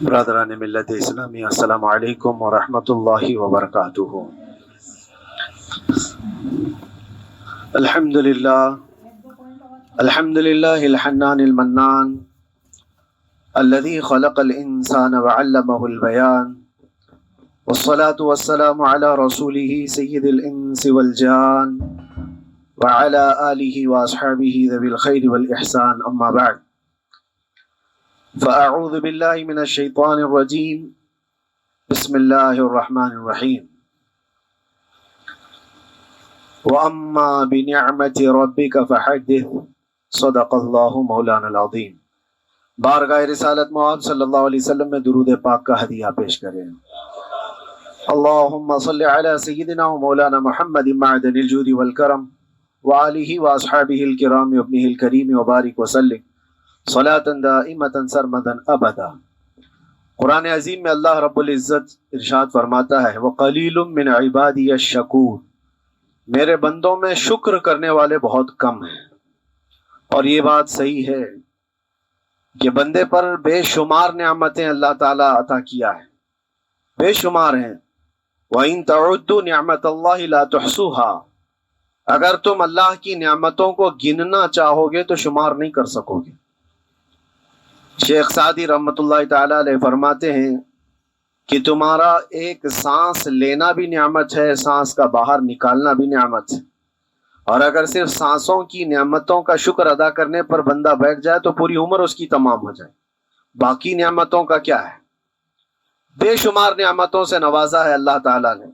برادران ملت اسلامی، السلام علیکم ورحمۃ اللہ وبرکاتہ۔ الحمد للہ الحنان المنان الذي خلق الانسان وعلمه البيان، والصلاة والسلام على رسوله سید الانس والجان وعلى آلہ واصحابہ ذوی الخیر والاحسان، اما بعد، فاعوذ باللہ من الشیطان الرجیم، بسم اللہ الرحمن الرحیم۔ وَأَمَّا بِنِعْمَةِ رَبِّكَ فَحَدِّثْ، صدق اللہ مولانا العظیم۔ بارگاہ رسالت معاذ صلی اللہ علیہ وسلم میں درود پاک کا ہدیہ پیش کریں۔ اللہم صلی علی سیدنا و مولانا محمد معدن الجود والکرم وآلہ واصحابہ الکرام وابنہ الکریم وبارک وسلم صلاة دائمة سرمدا ابدا۔ قرآن عظیم میں اللہ رب العزت ارشاد فرماتا ہے، وَقَلِيلٌ مِّنْ عِبَادِيَ الشَّكُورُ، میرے بندوں میں شکر کرنے والے بہت کم ہیں۔ اور یہ بات صحیح ہے کہ بندے پر بے شمار نعمتیں اللہ تعالیٰ عطا کیا ہے، بے شمار ہیں۔ وَإِن تَعُدُّوا نِعْمَتَ اللَّهِ لَا تُحْصُوهَا، اگر تم اللہ کی نعمتوں کو گننا چاہو گے تو شمار نہیں کر سکو گے۔ شیخ سعدی رحمۃ اللہ تعالیٰ علیہ فرماتے ہیں کہ تمہارا ایک سانس لینا بھی نعمت ہے، سانس کا باہر نکالنا بھی نعمت ہے، اور اگر صرف سانسوں کی نعمتوں کا شکر ادا کرنے پر بندہ بیٹھ جائے تو پوری عمر اس کی تمام ہو جائے۔ باقی نعمتوں کا کیا ہے؟ بے شمار نعمتوں سے نوازا ہے اللہ تعالیٰ نے،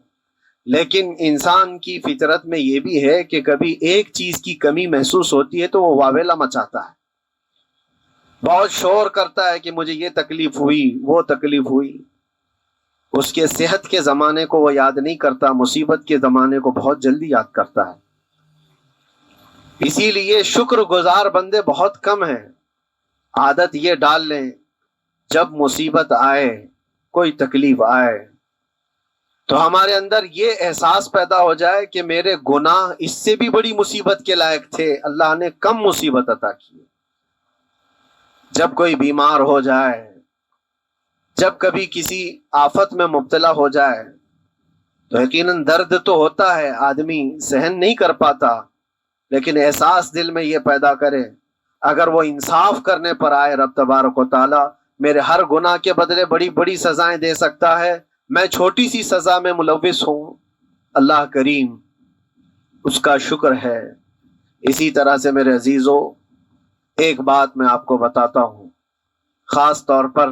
لیکن انسان کی فطرت میں یہ بھی ہے کہ کبھی ایک چیز کی کمی محسوس ہوتی ہے تو وہ واویلا مچاتا ہے، بہت شور کرتا ہے کہ مجھے یہ تکلیف ہوئی، وہ تکلیف ہوئی۔ اس کے صحت کے زمانے کو وہ یاد نہیں کرتا، مصیبت کے زمانے کو بہت جلدی یاد کرتا ہے۔ اسی لیے شکر گزار بندے بہت کم ہیں۔ عادت یہ ڈال لیں، جب مصیبت آئے، کوئی تکلیف آئے، تو ہمارے اندر یہ احساس پیدا ہو جائے کہ میرے گناہ اس سے بھی بڑی مصیبت کے لائق تھے، اللہ نے کم مصیبت عطا کی۔ جب کوئی بیمار ہو جائے، جب کبھی کسی آفت میں مبتلا ہو جائے تو یقیناً درد تو ہوتا ہے، آدمی سہن نہیں کر پاتا، لیکن احساس دل میں یہ پیدا کرے، اگر وہ انصاف کرنے پر آئے رب تبارک و تعالی میرے ہر گناہ کے بدلے بڑی بڑی سزائیں دے سکتا ہے، میں چھوٹی سی سزا میں ملوث ہوں، اللہ کریم، اس کا شکر ہے۔ اسی طرح سے میرے عزیزو، ایک بات میں آپ کو بتاتا ہوں، خاص طور پر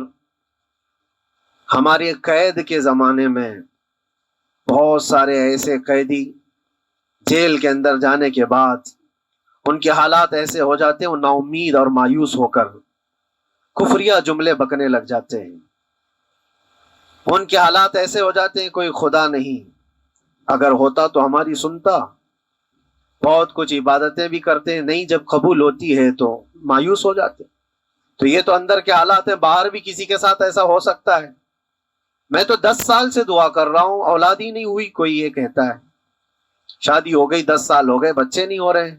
ہمارے قید کے زمانے میں بہت سارے ایسے قیدی جیل کے اندر جانے کے بعد ان کے حالات ایسے ہو جاتے ہیں، وہ نا امید اور مایوس ہو کر کفریہ جملے بکنے لگ جاتے ہیں۔ ان کے حالات ایسے ہو جاتے ہیں، کوئی خدا نہیں، اگر ہوتا تو ہماری سنتا۔ بہت کچھ عبادتیں بھی کرتے ہیں، نہیں جب قبول ہوتی ہے تو مایوس ہو جاتے ہیں۔ تو یہ تو اندر کے حالات ہیں، باہر بھی کسی کے ساتھ ایسا ہو سکتا ہے۔ میں تو 10 سال سے دعا کر رہا ہوں، اولاد ہی نہیں ہوئی، کوئی یہ کہتا ہے۔ شادی ہو گئی، 10 سال ہو گئے، بچے نہیں ہو رہے ہیں۔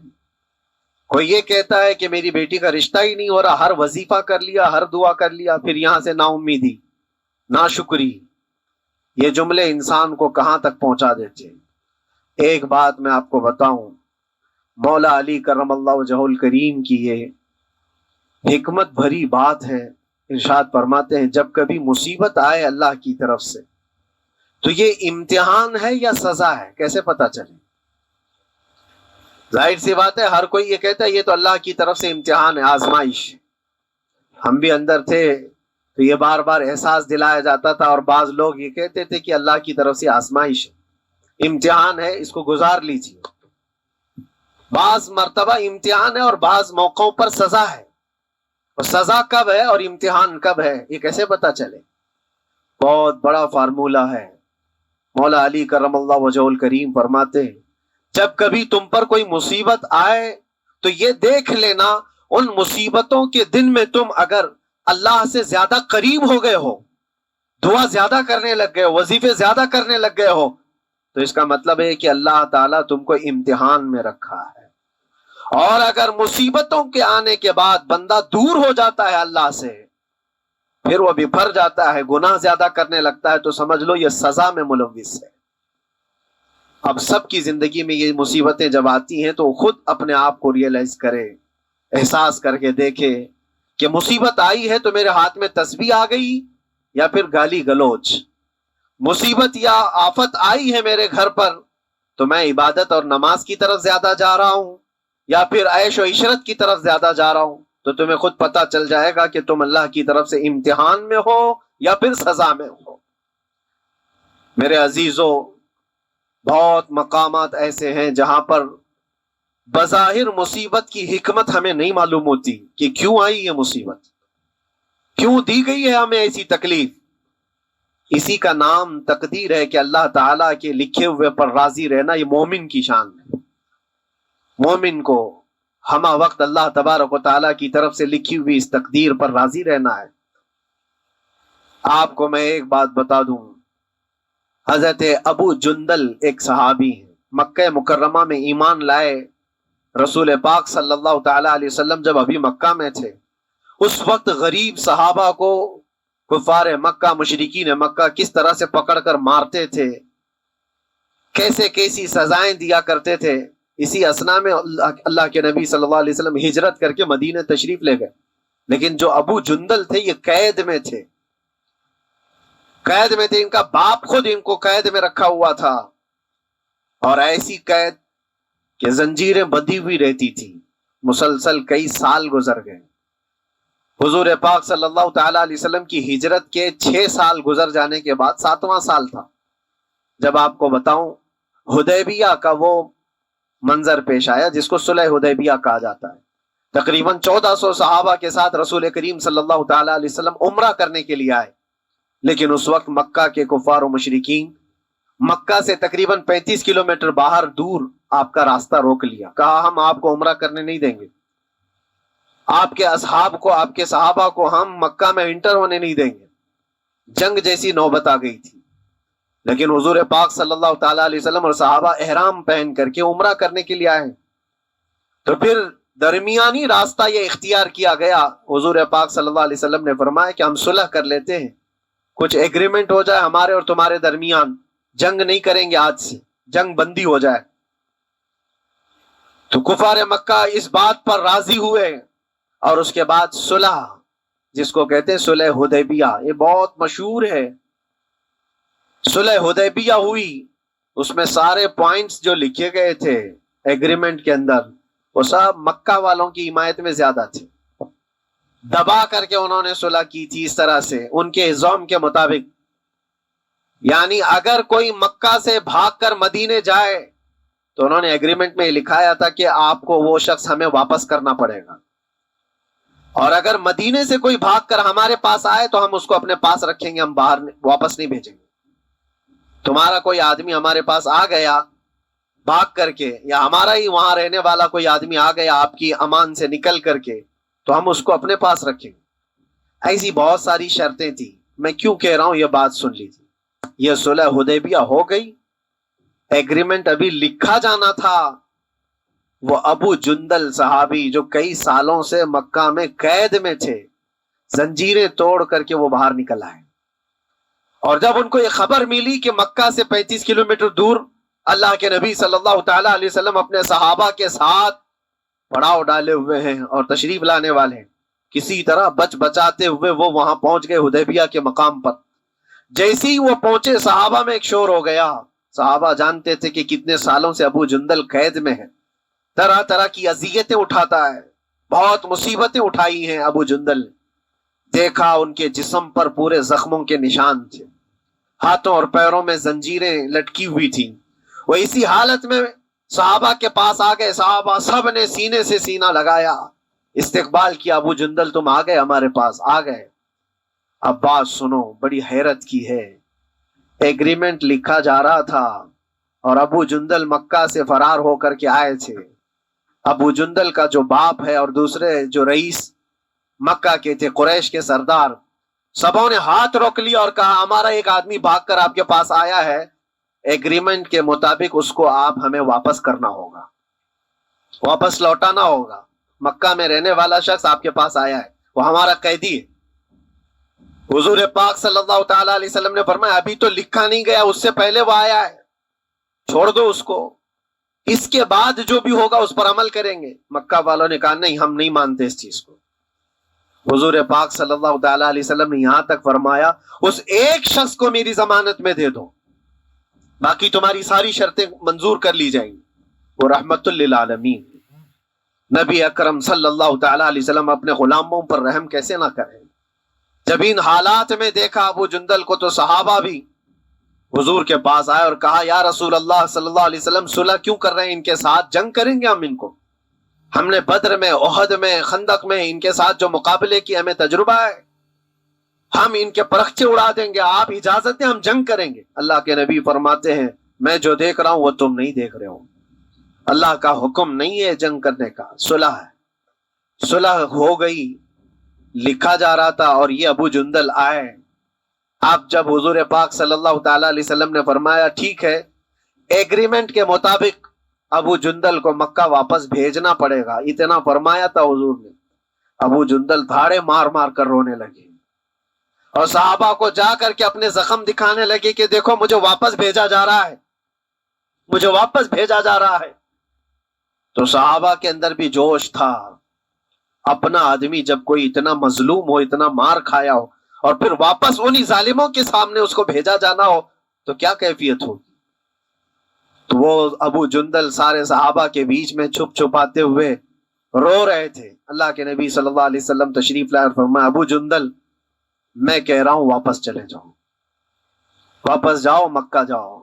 کوئی یہ کہتا ہے کہ میری بیٹی کا رشتہ ہی نہیں ہو رہا، ہر وظیفہ کر لیا، ہر دعا کر لیا، پھر یہاں سے نا امیدی، ناشکری۔ یہ جملے انسان کو کہاں تک پہنچا دیتے ہیں۔ ایک بات میں آپ کو بتاؤں، مولا علی کرم اللہ وجہہ الکریم کی یہ حکمت بھری بات ہے، ارشاد فرماتے ہیں جب کبھی مصیبت آئے اللہ کی طرف سے تو یہ امتحان ہے یا سزا ہے، کیسے پتا چلے؟ ظاہر سی بات ہے، ہر کوئی یہ کہتا ہے یہ تو اللہ کی طرف سے امتحان ہے، آزمائش۔ ہم بھی اندر تھے تو یہ بار بار احساس دلایا جاتا تھا، اور بعض لوگ یہ کہتے تھے کہ اللہ کی طرف سے آزمائش ہے، امتحان ہے، اس کو گزار لیجیے۔ بعض مرتبہ امتحان ہے اور بعض موقعوں پر سزا ہے، اور سزا کب ہے اور امتحان کب ہے یہ کیسے پتا چلے؟ بہت بڑا فارمولہ ہے۔ مولا علی کرم اللہ وجہ الکریم فرماتے ہیں جب کبھی تم پر کوئی مصیبت آئے تو یہ دیکھ لینا ان مصیبتوں کے دن میں تم اگر اللہ سے زیادہ قریب ہو گئے ہو، دعا زیادہ کرنے لگ گئے ہو، وظیفے زیادہ کرنے لگ گئے ہو، تو اس کا مطلب ہے کہ اللہ تعالیٰ تم کو امتحان میں رکھا ہے۔ اور اگر مصیبتوں کے آنے کے بعد بندہ دور ہو جاتا ہے اللہ سے، پھر وہ بفر جاتا ہے، گناہ زیادہ کرنے لگتا ہے، تو سمجھ لو یہ سزا میں ملوث ہے۔ اب سب کی زندگی میں یہ مصیبتیں جب آتی ہیں تو خود اپنے آپ کو ریئلائز کرے، احساس کر کے دیکھے کہ مصیبت آئی ہے تو میرے ہاتھ میں تسبیح آ گئی یا پھر گالی گلوچ، مصیبت یا آفت آئی ہے میرے گھر پر تو میں عبادت اور نماز کی طرف زیادہ جا رہا ہوں یا پھر عیش و عشرت کی طرف زیادہ جا رہا ہوں، تو تمہیں خود پتا چل جائے گا کہ تم اللہ کی طرف سے امتحان میں ہو یا پھر سزا میں ہو۔ میرے عزیزو، بہت مقامات ایسے ہیں جہاں پر بظاہر مصیبت کی حکمت ہمیں نہیں معلوم ہوتی کہ کیوں آئی یہ مصیبت، کیوں دی گئی ہے ہمیں ایسی تکلیف۔ اسی کا نام تقدیر ہے کہ اللہ تعالیٰ کے لکھے ہوئے پر راضی رہنا یہ مومن کی شان ہے۔ مومن کو ہمہ وقت اللہ تبارک و تعالیٰ کی طرف سے لکھی ہوئی اس تقدیر پر راضی رہنا ہے۔ آپ کو میں ایک بات بتا دوں، حضرت ابو جندل ایک صحابی ہیں، مکہ مکرمہ میں ایمان لائے، رسول پاک صلی اللہ تعالی علیہ وسلم جب ابھی مکہ میں تھے، اس وقت غریب صحابہ کو کفار مکہ، مشرکین مکہ کس طرح سے پکڑ کر مارتے تھے، کیسے کیسی سزائیں دیا کرتے تھے۔ اسی اسنا میں اللہ کے نبی صلی اللہ علیہ وسلم ہجرت کر کے مدینہ تشریف لے گئے، لیکن جو ابو جندل تھے یہ قید میں تھے، قید میں تھے، ان کا باپ خود ان کو قید میں رکھا ہوا تھا، اور ایسی قید کہ زنجیریں بندھی ہوئی رہتی تھی، مسلسل کئی سال گزر گئے۔ حضور پاک صلی اللہ تعالی علیہ وسلم کی ہجرت کے 6 سال گزر جانے کے بعد 7واں سال تھا جب آپ کو بتاؤں حدیبیہ کا وہ منظر پیش آیا جس کو صلح حدیبیہ کہا جاتا ہے۔ تقریباً 1400 صحابہ کے ساتھ رسول کریم صلی اللہ تعالی علیہ وسلم عمرہ کرنے کے لیے آئے، لیکن اس وقت مکہ کے کفار و مشرکین مکہ سے تقریباً 35 کلومیٹر باہر دور آپ کا راستہ روک لیا، کہا ہم آپ کو عمرہ کرنے نہیں دیں گے، آپ کے اصحاب کو، آپ کے صحابہ کو ہم مکہ میں انٹر ہونے نہیں دیں گے۔ جنگ جیسی نوبت آ گئی تھی، لیکن حضور پاک صلی اللہ تعالی علیہ وسلم اور صحابہ احرام پہن کر کے عمرہ کرنے کے لیے آئے، تو پھر درمیانی راستہ یہ اختیار کیا گیا۔ حضور پاک صلی اللہ علیہ وسلم نے فرمایا کہ ہم صلح کر لیتے ہیں، کچھ ایگریمنٹ ہو جائے ہمارے اور تمہارے درمیان، جنگ نہیں کریں گے، آج سے جنگ بندی ہو جائے۔ تو کفار مکہ اس بات پر راضی ہوئے، اور اس کے بعد صلح، جس کو کہتے ہیں صلح حدیبیہ، یہ بہت مشہور ہے۔ صلح حدیبیہ ہوئی، اس میں سارے پوائنٹس جو لکھے گئے تھے ایگریمنٹ کے اندر وہ سب مکہ والوں کی حمایت میں زیادہ تھے، دبا کر کے انہوں نے صلح کی تھی اس طرح سے ان کے الزام کے مطابق، یعنی اگر کوئی مکہ سے بھاگ کر مدینے جائے تو انہوں نے ایگریمنٹ میں لکھایا تھا کہ آپ کو وہ شخص ہمیں واپس کرنا پڑے گا، اور اگر مدینے سے کوئی بھاگ کر ہمارے پاس آئے تو ہم اس کو اپنے پاس رکھیں گے، ہم باہر واپس نہیں بھیجیں گے۔ تمہارا کوئی آدمی ہمارے پاس آ گیا بھاگ کر کے، یا ہمارا ہی وہاں رہنے والا کوئی آدمی آ گیا آپ کی امان سے نکل کر کے، تو ہم اس کو اپنے پاس رکھیں گے۔ ایسی بہت ساری شرطیں تھی، میں کیوں کہہ رہا ہوں یہ بات سن لیجیے۔ یہ صلح حدیبیہ ہو گئی، ایگریمنٹ ابھی لکھا جانا تھا، وہ ابو جندل صحابی جو کئی سالوں سے مکہ میں قید میں تھے، زنجیریں توڑ کر کے وہ باہر نکل آئے، اور جب ان کو یہ خبر ملی کہ مکہ سے 35 کلومیٹر دور اللہ کے نبی صلی اللہ تعالی علیہ وسلم اپنے صحابہ کے ساتھ پڑاؤ ڈالے ہوئے ہیں اور تشریف لانے والے ہیں، کسی طرح بچ بچاتے ہوئے وہ وہاں پہنچ گئے حدیبیہ کے مقام پر۔ جیسے ہی وہ پہنچے صحابہ میں ایک شور ہو گیا، صحابہ جانتے تھے کہ کتنے سالوں سے ابو جندل قید میں ہے، طرح طرح کی اذیتیں اٹھاتا ہے، بہت مصیبتیں اٹھائی ہیں ابو جندل۔ دیکھا ان کے جسم پر پورے زخموں کے نشان تھے، ہاتھوں اور پیروں میں زنجیریں لٹکی ہوئی تھیں۔ وہ اسی حالت میں صحابہ کے پاس آ گئے، صحابہ سب نے سینے سے سینہ لگایا، استقبال کیا، ابو جندل تم آ گئے ہمارے پاس، آ گئے۔ اب بات سنو، بڑی حیرت کی ہے، ایگریمنٹ لکھا جا رہا تھا اور ابو جندل مکہ سے فرار ہو کر کے آئے تھے۔ ابو جندل کا جو باپ ہے اور دوسرے جو رئیس مکہ کے تھے، قریش کے سردار، سبوں نے ہاتھ روک لیا اور کہا ہمارا ایک آدمی بھاگ کر آپ کے پاس آیا ہے، ایگریمنٹ کے مطابق اس کو آپ ہمیں واپس کرنا ہوگا، واپس لوٹانا ہوگا۔ مکہ میں رہنے والا شخص آپ کے پاس آیا ہے، وہ ہمارا قیدی ہے۔ حضور پاک صلی اللہ تعالی علیہ وسلم نے فرمایا ابھی تو لکھا نہیں گیا، اس سے پہلے وہ آیا ہے، چھوڑ دو اس کو، اس کے بعد جو بھی ہوگا اس پر عمل کریں گے۔ مکہ والوں نے کہا نہیں، ہم نہیں مانتے اس چیز کو۔ حضور پاک صلی اللہ تعالی علیہ وسلم نے یہاں تک فرمایا اس ایک شخص کو میری ضمانت میں دے دو، باقی تمہاری ساری شرطیں منظور کر لی جائیں گی۔ وہ رحمت للعالمین نبی اکرم صلی اللہ تعالی علیہ وسلم اپنے غلاموں پر رحم کیسے نہ کریں؟ جب ان حالات میں دیکھا ابو جندل کو تو صحابہ بھی حضور کے پاس آئے اور کہا یا رسول اللہ صلی اللہ علیہ وسلم صلح کیوں کر رہے ہیں؟ ان کے ساتھ جنگ کریں گے ہم ان کو، ہم نے بدر میں، احد میں، خندق میں ان کے ساتھ جو مقابلے کی ہمیں تجربہ ہے، ہم ان کے پرخچے اڑا دیں گے، آپ اجازت دیں ہم جنگ کریں گے۔ اللہ کے نبی فرماتے ہیں میں جو دیکھ رہا ہوں وہ تم نہیں دیکھ رہے ہو، اللہ کا حکم نہیں ہے جنگ کرنے کا، صلح ہے۔ صلح ہو گئی، لکھا جا رہا تھا، اور یہ ابو جندل آئے۔ اب جب حضور پاک صلی اللہ تعالی علیہ وسلم نے فرمایا ٹھیک ہے، ایگریمنٹ کے مطابق ابو جندل کو مکہ واپس بھیجنا پڑے گا، اتنا فرمایا تھا حضور نے، ابو جندل دھاڑے مار مار کر رونے لگے اور صحابہ کو جا کر کے اپنے زخم دکھانے لگے کہ دیکھو مجھے واپس بھیجا جا رہا ہے، مجھے واپس بھیجا جا رہا ہے۔ تو صحابہ کے اندر بھی جوش تھا، اپنا آدمی جب کوئی اتنا مظلوم ہو، اتنا مار کھایا ہو، اور پھر واپس انہی ظالموں کے سامنے اس کو بھیجا جانا ہو تو کیا کیفیت ہوگی۔ تو وہ ابو جندل سارے صحابہ کے بیچ میں چھپ چھپاتے ہوئے رو رہے تھے۔ اللہ کے نبی صلی اللہ علیہ وسلم تشریف لائے اور فرمایا ابو جندل میں کہہ رہا ہوں واپس چلے جاؤ، واپس جاؤ، مکہ جاؤ۔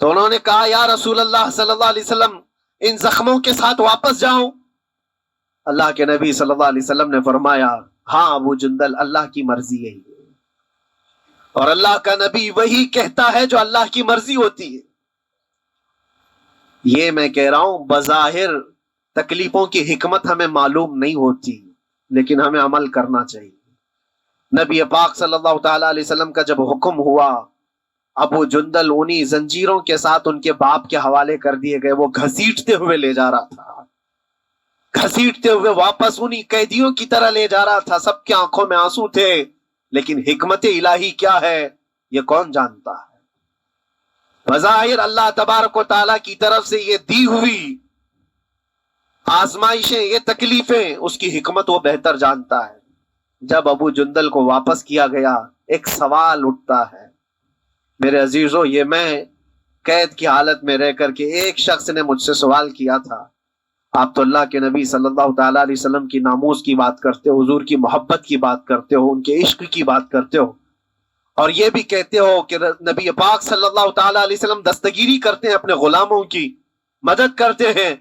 تو انہوں نے کہا یا رسول اللہ صلی اللہ علیہ وسلم ان زخموں کے ساتھ واپس جاؤں؟ اللہ کے نبی صلی اللہ علیہ وسلم نے فرمایا ہاں ابو جندل، اللہ کی مرضی یہی ہے، اور اللہ کا نبی وہی کہتا ہے جو اللہ کی مرضی ہوتی ہے۔ یہ میں کہہ رہا ہوں بظاہر تکلیفوں کی حکمت ہمیں معلوم نہیں ہوتی، لیکن ہمیں عمل کرنا چاہیے۔ نبی پاک صلی اللہ تعالی علیہ وسلم کا جب حکم ہوا، ابو جندل انہی زنجیروں کے ساتھ ان کے باپ کے حوالے کر دیے گئے، وہ گھسیٹتے ہوئے لے جا رہا تھا، گھسیٹتے ہوئے واپس انہی قیدیوں کی طرح لے جا رہا تھا۔ سب کی آنکھوں میں آنسو تھے، لیکن حکمت الہی کیا ہے یہ کون جانتا ہے۔ بظاہر اللہ تبارک و تعالیٰ کی طرف سے یہ دی ہوئی آزمائشیں، یہ تکلیفیں، اس کی حکمت وہ بہتر جانتا ہے۔ جب ابو جندل کو واپس کیا گیا، ایک سوال اٹھتا ہے میرے عزیزو، یہ میں قید کی حالت میں رہ کر کے ایک شخص نے مجھ سے سوال کیا تھا، آپ تو اللہ کے نبی صلی اللہ تعالی علیہ وسلم کی ناموس کی بات کرتے ہو، حضور کی محبت کی بات کرتے ہو، ان کے عشق کی بات کرتے ہو، اور یہ بھی کہتے ہو کہ نبی پاک صلی اللہ تعالی علیہ وسلم دستگیری کرتے ہیں، اپنے غلاموں کی مدد کرتے ہیں،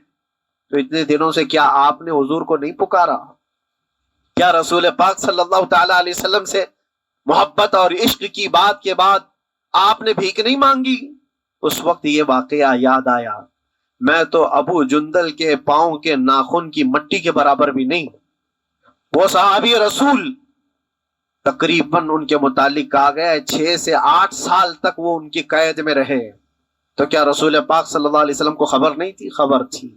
تو اتنے دنوں سے کیا آپ نے حضور کو نہیں پکارا؟ کیا رسول پاک صلی اللہ تعالی علیہ وسلم سے محبت اور عشق کی بات کے بعد آپ نے بھیک نہیں مانگی؟ اس وقت یہ واقعہ یاد آیا، میں تو ابو جندل کے پاؤں کے ناخن کی مٹی کے برابر بھی نہیں۔ وہ صحابی رسول تقریباً ان کے متعلق کہا گیا ہے 6 سے 8 سال تک وہ ان کی قید میں رہے، تو کیا رسول پاک صلی اللہ علیہ وسلم کو خبر نہیں تھی؟ خبر تھی،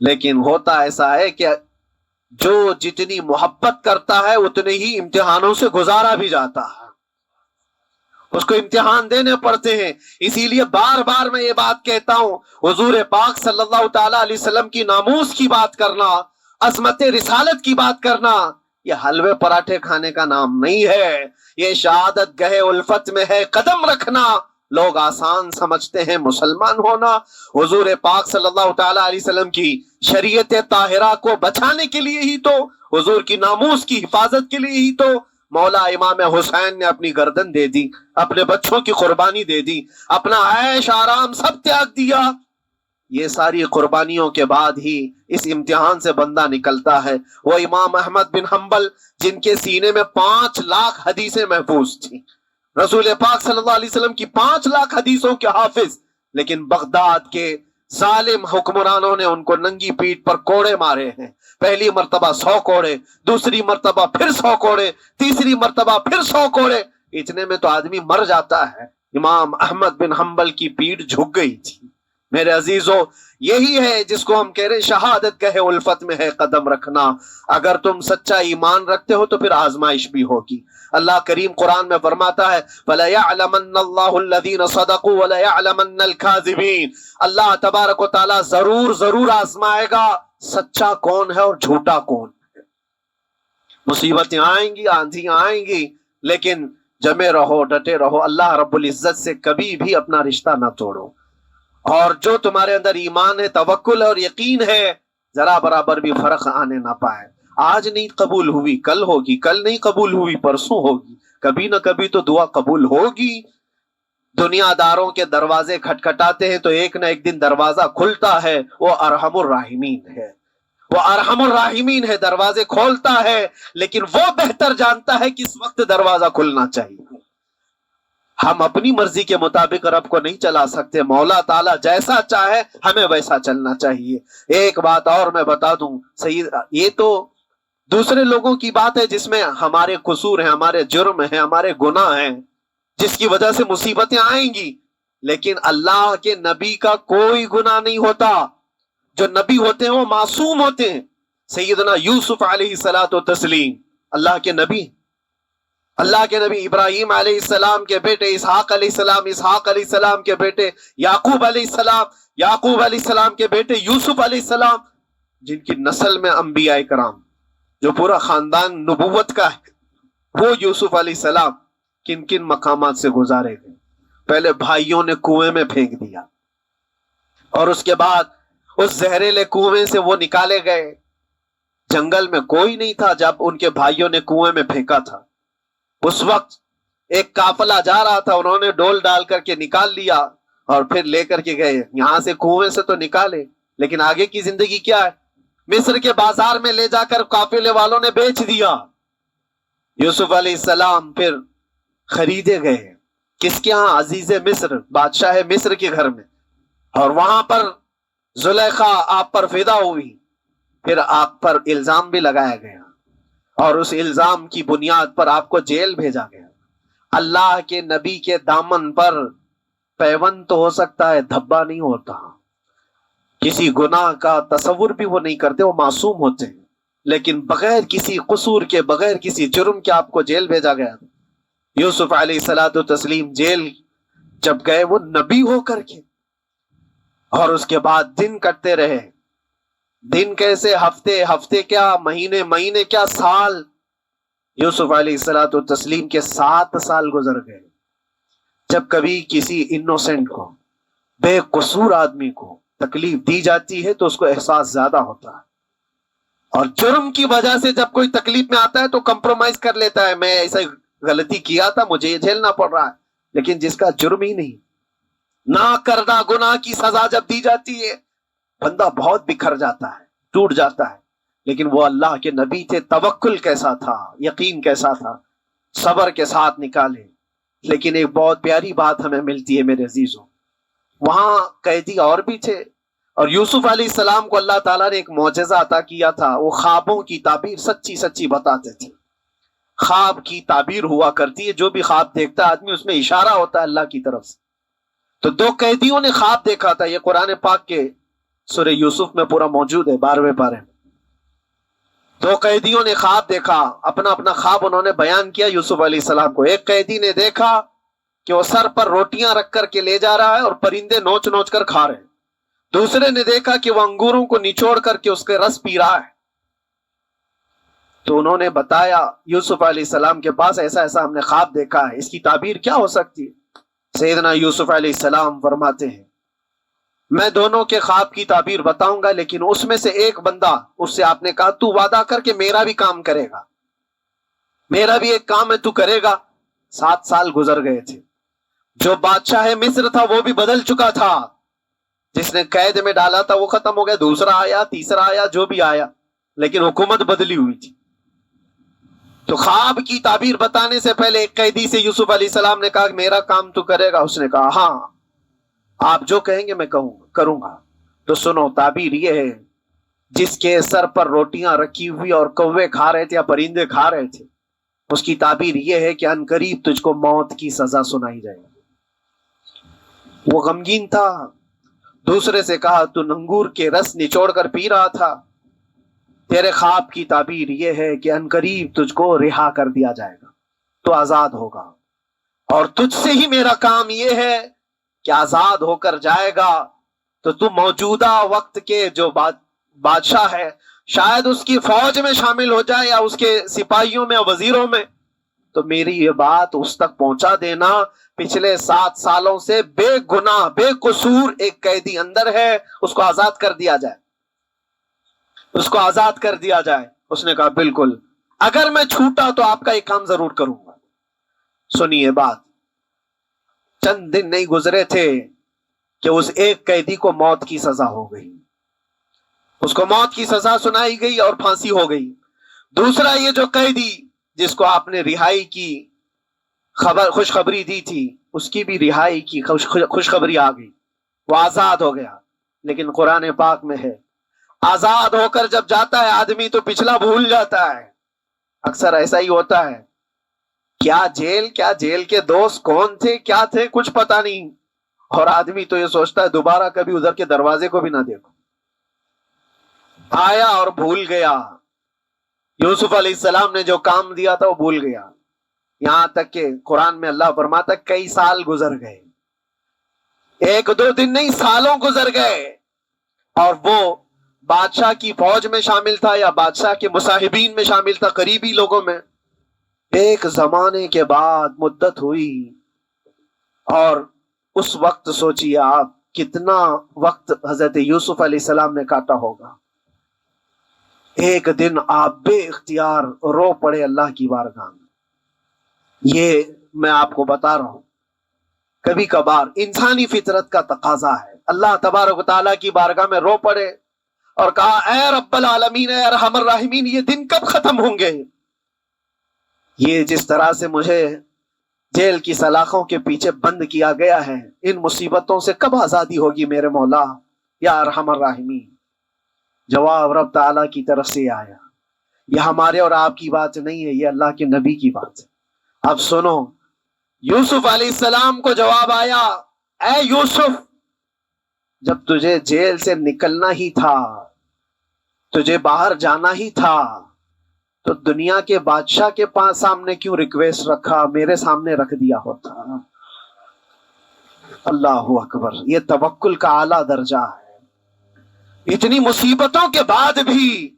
لیکن ہوتا ایسا ہے کہ جو جتنی محبت کرتا ہے اتنے ہی امتحانوں سے گزارا بھی جاتا ہے، اس کو امتحان دینے پڑتے ہیں۔ اسی لیے بار بار میں یہ بات کہتا ہوں، حضور پاک صلی اللہ تعالی علیہ وسلم کی ناموس کی بات کرنا، عظمت رسالت کی بات کرنا، یہ حلوے پراٹھے کھانے کا نام نہیں ہے، یہ شہادت گہے الفت میں ہے قدم رکھنا۔ لوگ آسان سمجھتے ہیں مسلمان ہونا، حضور پاک صلی اللہ تعالی علیہ وسلم کی شریعت طاہرہ کو بچانے کے لیے ہی تو، حضور کی ناموس کی حفاظت کے لیے ہی تو مولا امام حسین نے اپنی گردن دے دی، اپنے بچوں کی قربانی دے دی، اپنا عیش آرام سب تیاگ دیا۔ یہ ساری قربانیوں کے بعد ہی اس امتحان سے بندہ نکلتا ہے۔ وہ امام احمد بن حنبل جن کے سینے میں 5 لاکھ حدیثیں محفوظ تھیں، رسول پاک صلی اللہ علیہ وسلم کی 5 لاکھ حدیثوں کے حافظ، لیکن بغداد کے ظالم حکمرانوں نے ان کو ننگی پیٹھ پر کوڑے مارے ہیں، پہلی مرتبہ 100 کوڑے، دوسری مرتبہ پھر 100 کوڑے، تیسری مرتبہ پھر 100 کوڑے، اتنے میں تو آدمی مر جاتا ہے۔ امام احمد بن حنبل کی پیٹھ جھک گئی تھی۔ میرے عزیزو، یہی ہے جس کو ہم کہہ رہے شہادت کہے الفت میں ہے قدم رکھنا. اگر تم سچا ایمان رکھتے ہو تو پھر آزمائش بھی ہوگی. اللہ کریم قرآن میں فرماتا ہے فَلَيَعْلَمَنَّ اللَّهُ الَّذِينَ صَدَقُوا وَلَيَعْلَمَنَّ الْكَاذِبِينَ. اللہ تبارک و تعالیٰ ضرور آزمائے گا سچا کون ہے اور جھوٹا کون ہے. مصیبتیں آئیں گی، آندھیاں آئیں گی، لیکن جمے رہو، ڈٹے رہو. اللہ رب العزت سے کبھی بھی اپنا رشتہ نہ توڑو. اور جو تمہارے اندر ایمان ہے، توکل اور یقین ہے، ذرا برابر بھی فرق آنے نہ پائے. آج نہیں قبول ہوئی کل ہوگی، کل نہیں قبول ہوئی پرسوں ہوگی، کبھی نہ کبھی تو دعا قبول ہوگی. دنیا داروں کے دروازے کھٹکھٹاتے ہیں تو ایک نہ ایک دن دروازہ کھلتا ہے. وہ ارحم الراحمین ہے، وہ ارحم الراحمین ہے، دروازے کھولتا ہے، لیکن وہ بہتر جانتا ہے کس وقت دروازہ کھلنا چاہیے. ہم اپنی مرضی کے مطابق رب کو نہیں چلا سکتے. مولا تعالیٰ جیسا چاہے ہمیں ویسا چلنا چاہیے. ایک بات اور میں بتا دوں سید، یہ تو دوسرے لوگوں کی بات ہے جس میں ہمارے قصور ہیں، ہمارے جرم ہیں، ہمارے گناہ ہیں، جس کی وجہ سے مصیبتیں آئیں گی. لیکن اللہ کے نبی کا کوئی گناہ نہیں ہوتا. جو نبی ہوتے ہیں وہ معصوم ہوتے ہیں. سیدنا یوسف علیہ الصلوۃ والتسلیم اللہ کے نبی، اللہ کے نبی ابراہیم علیہ السلام کے بیٹے اسحاق علیہ السلام، اسحاق علیہ السلام کے بیٹے یعقوب علیہ السلام، یعقوب علیہ السلام کے بیٹے یوسف علیہ السلام، جن کی نسل میں انبیاء کرام جو پورا خاندان نبوت کا ہے، وہ یوسف علیہ السلام کن کن مقامات سے گزارے گئے. پہلے بھائیوں نے کنویں میں پھینک دیا، اور اس کے بعد اس زہریلے کنویں سے وہ نکالے گئے. جنگل میں کوئی نہیں تھا جب ان کے بھائیوں نے کنویں میں پھینکا تھا. اس وقت ایک قافلہ جا رہا تھا، انہوں نے ڈول ڈال کر کے نکال لیا اور پھر لے کر کے گئے. یہاں سے کنویں سے تو نکالے، لیکن آگے کی زندگی کیا ہے؟ مصر کے بازار میں لے جا کر قافلے والوں نے بیچ دیا. یوسف علیہ السلام پھر خریدے گئے. کس کے ہاں؟ عزیز مصر، بادشاہ مصر کے گھر میں. اور وہاں پر زلیخا آپ پر فدا ہوئی. پھر آپ پر الزام بھی لگایا گیا، اور اس الزام کی بنیاد پر آپ کو جیل بھیجا گیا. اللہ کے نبی کے دامن پر پیوند تو ہو سکتا ہے، دھبا نہیں ہوتا. کسی گناہ کا تصور بھی وہ نہیں کرتے، وہ معصوم ہوتے ہیں. لیکن بغیر کسی قصور کے، بغیر کسی جرم کے آپ کو جیل بھیجا گیا. یوسف علیہ الصلوۃ والتسلیم جیل جب گئے وہ نبی ہو کر کے، اور اس کے بعد دن کٹتے رہے. دن کیسے؟ ہفتے، ہفتے کیا مہینے، مہینے کیا سال. یوسف علیہ الصلوۃ والتسلیم کے 7 سال گزر گئے. جب کبھی کسی انوسینٹ کو، بے قصور آدمی کو تکلیف دی جاتی ہے تو اس کو احساس زیادہ ہوتا ہے. اور جرم کی وجہ سے جب کوئی تکلیف میں آتا ہے تو کمپرومائز کر لیتا ہے، میں ایسا غلطی کیا تھا، مجھے یہ جھیلنا پڑ رہا ہے. لیکن جس کا جرم ہی نہیں، نہ کردہ گناہ کی سزا جب دی جاتی ہے، بندہ بہت بکھر جاتا ہے، ٹوٹ جاتا ہے. لیکن وہ اللہ کے نبی تھے، توکل کیسا تھا، یقین کیسا تھا، صبر کے ساتھ نکالے. لیکن ایک بہت پیاری بات ہمیں ملتی ہے میرے عزیزوں، وہاں قیدی اور بھی تھے، اور یوسف علیہ السلام کو اللہ تعالیٰ نے ایک معجزہ عطا کیا تھا. وہ خوابوں کی تعبیر سچی سچی بتاتے تھے. خواب کی تعبیر ہوا کرتی ہے، جو بھی خواب دیکھتا ہے آدمی اس میں اشارہ ہوتا ہے اللہ کی طرف سے. تو 2 قیدیوں نے خواب دیکھا تھا. یہ قرآن پاک کے سورہ یوسف میں پورا موجود ہے، 12ویں پارے میں. 2 قیدیوں نے خواب دیکھا، اپنا اپنا خواب انہوں نے بیان کیا یوسف علیہ السلام کو. ایک قیدی نے دیکھا کہ وہ سر پر روٹیاں رکھ کر کے لے جا رہا ہے اور پرندے نوچ نوچ کر کھا رہے ہیں. دوسرے نے دیکھا کہ وہ انگوروں کو نچوڑ کر کے اس کے رس پی رہا ہے. تو انہوں نے بتایا یوسف علیہ السلام کے پاس ایسا ایسا ہم نے خواب دیکھا ہے، اس کی تعبیر کیا ہو سکتی ہے؟ سیدنا یوسف علیہ السلام فرماتے ہیں میں دونوں کے خواب کی تعبیر بتاؤں گا، لیکن اس میں سے ایک بندہ، اس سے آپ نے کہا تو وعدہ کر کے میرا بھی کام کرے گا، میرا بھی ایک کام ہے تو کرے گا. 7 سال گزر گئے تھے. جو بادشاہ مصر تھا وہ بھی بدل چکا تھا، جس نے قید میں ڈالا تھا وہ ختم ہو گیا، دوسرا آیا، تیسرا آیا، جو بھی آیا، لیکن حکومت بدلی ہوئی تھی. تو خواب کی تعبیر بتانے سے پہلے ایک قیدی سے یوسف علیہ السلام نے کہا کہ میرا کام تو کرے گا. اس نے کہا ہاں، آپ جو کہیں گے میں کروں گا. تو سنو، تعبیر یہ ہے، جس کے سر پر روٹیاں رکھی ہوئی اور کوے کھا رہے تھے یا پرندے کھا رہے تھے، اس کی تعبیر یہ ہے کہ ان قریب تجھ کو موت کی سزا سنائی جائے گی. وہ غمگین تھا، دوسرے سے کہا تو انگور کے رس نچوڑ کر پی رہا تھا، تیرے خواب کی تعبیر یہ ہے کہ عنقریب تجھ کو رہا کر دیا جائے گا، تو آزاد ہوگا، اور تجھ سے ہی میرا کام یہ ہے کہ آزاد ہو کر جائے گا تو تو موجودہ وقت کے جو بادشاہ ہے شاید اس کی فوج میں شامل ہو جائے یا اس کے سپاہیوں میں وزیروں میں، تو میری یہ بات اس تک پہنچا دینا، پچھلے 7 سالوں سے بے گناہ بے قصور ایک قیدی اندر ہے، اس کو آزاد کر دیا جائے، اس کو آزاد کر دیا جائے۔ اس نے کہا بالکل، اگر میں چھوٹا تو آپ کا ایک کام ضرور کروں گا۔ سنیے بات، چند دن نہیں گزرے تھے کہ اس ایک قیدی کو موت کی سزا ہو گئی، اس کو موت کی سزا سنائی گئی اور پھانسی ہو گئی۔ دوسرا یہ جو قیدی جس کو آپ نے رہائی کی خوشخبری دی تھی، اس کی بھی رہائی کی خوشخبری آ گئی، وہ آزاد ہو گیا۔ لیکن قرآن پاک میں ہے، آزاد ہو کر جب جاتا ہے آدمی تو پچھلا بھول جاتا ہے، اکثر ایسا ہی ہوتا ہے۔ کیا جیل کے دوست کون تھے کیا تھے کچھ پتا نہیں، اور آدمی تو یہ سوچتا ہے دوبارہ کبھی ادھر کے دروازے کو بھی نہ دیکھو، آیا اور بھول گیا۔ یوسف علیہ السلام نے جو کام دیا تھا وہ بھول گیا، یہاں تک کہ قرآن میں اللہ فرماتا کئی سال گزر گئے، 1-2 دن نہیں، سالوں گزر گئے، اور وہ بادشاہ کی فوج میں شامل تھا یا بادشاہ کے مصاحبین میں شامل تھا، قریبی لوگوں میں۔ ایک زمانے کے بعد مدت ہوئی، اور اس وقت سوچیے آپ کتنا وقت حضرت یوسف علیہ السلام نے کاٹا ہوگا۔ ایک دن آپ بے اختیار رو پڑے اللہ کی بارگاہ میں۔ یہ میں آپ کو بتا رہا ہوں، کبھی کبھار انسانی فطرت کا تقاضا ہے، اللہ تبارک و تعالیٰ کی بارگاہ میں رو پڑے اور کہا اے رب العالمین، اے ارحم الراحمین، یہ دن کب ختم ہوں گے؟ یہ جس طرح سے مجھے جیل کی سلاخوں کے پیچھے بند کیا گیا ہے، ان مصیبتوں سے کب آزادی ہوگی میرے مولا یا ارحم الراحمین؟ جواب رب تعالیٰ کی طرف سے آیا، یہ ہمارے اور آپ کی بات نہیں ہے، یہ اللہ کے نبی کی بات ہے۔ اب سنو، یوسف علیہ السلام کو جواب آیا، اے یوسف، جب تجھے جیل سے نکلنا ہی تھا، تجھے باہر جانا ہی تھا، تو دنیا کے بادشاہ کے پاس سامنے کیوں ریکویسٹ رکھا، میرے سامنے رکھ دیا ہوتا۔ اللہ اکبر، یہ توکل کا اعلیٰ درجہ ہے۔ اتنی مصیبتوں کے بعد بھی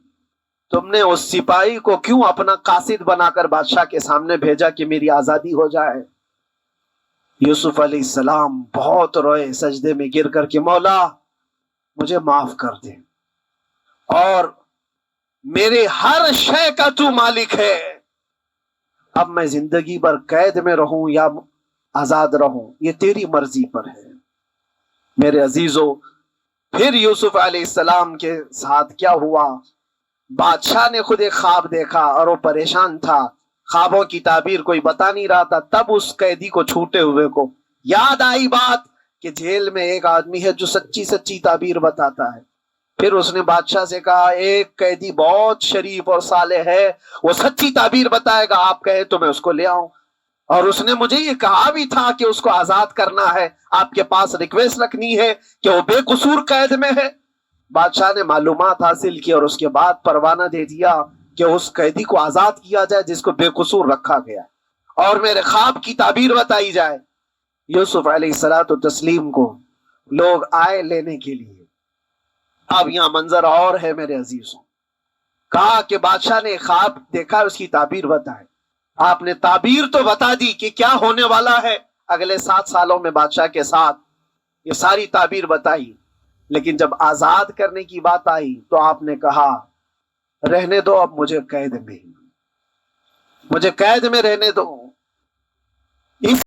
تم نے اس سپاہی کو کیوں اپنا قاصد بنا کر بادشاہ کے سامنے بھیجا کہ میری آزادی ہو جائے؟ یوسف علیہ السلام بہت روئے، سجدے میں گر کر کے مولا مجھے معاف کر دے، اور میرے ہر شے کا تو مالک ہے، اب میں زندگی بھر قید میں رہوں یا آزاد رہوں یہ تیری مرضی پر ہے۔ میرے عزیزو، پھر یوسف علیہ السلام کے ساتھ کیا ہوا؟ بادشاہ نے خود ایک خواب دیکھا اور وہ پریشان تھا، خوابوں کی تعبیر کوئی بتا نہیں رہا تھا۔ تب اس قیدی کو چھوٹے ہوئے کو یاد آئی بات کہ جیل میں ایک آدمی ہے جو سچی سچی تعبیر بتاتا ہے۔ پھر اس نے بادشاہ سے کہا ایک قیدی بہت شریف اور صالح ہے، وہ سچی تعبیر بتائے گا، آپ کہے تو میں اس کو لے آؤں، اور اس نے مجھے یہ کہا بھی تھا کہ اس کو آزاد کرنا ہے، آپ کے پاس ریکویسٹ رکھنی ہے کہ وہ بے قصور قید میں ہے۔ بادشاہ نے معلومات حاصل کی اور اس کے بعد پروانہ دے دیا کہ اس قیدی کو آزاد کیا جائے جس کو بے قصور رکھا گیا، اور میرے خواب کی تعبیر بتائی جائے۔ یوسف علیہ الصلوۃ والتسلیم کو لوگ آئے لینے کے لیے۔ اب یہاں منظر اور ہے میرے عزیزوں، کہا کہ بادشاہ نے خواب دیکھا، اس کی تعبیر بتائے۔ آپ نے تعبیر تو بتا دی کہ کیا ہونے والا ہے اگلے 7 سالوں میں بادشاہ کے ساتھ، یہ ساری تعبیر بتائی، لیکن جب آزاد کرنے کی بات آئی تو آپ نے کہا رہنے دو، اب مجھے قید میں رہنے دو،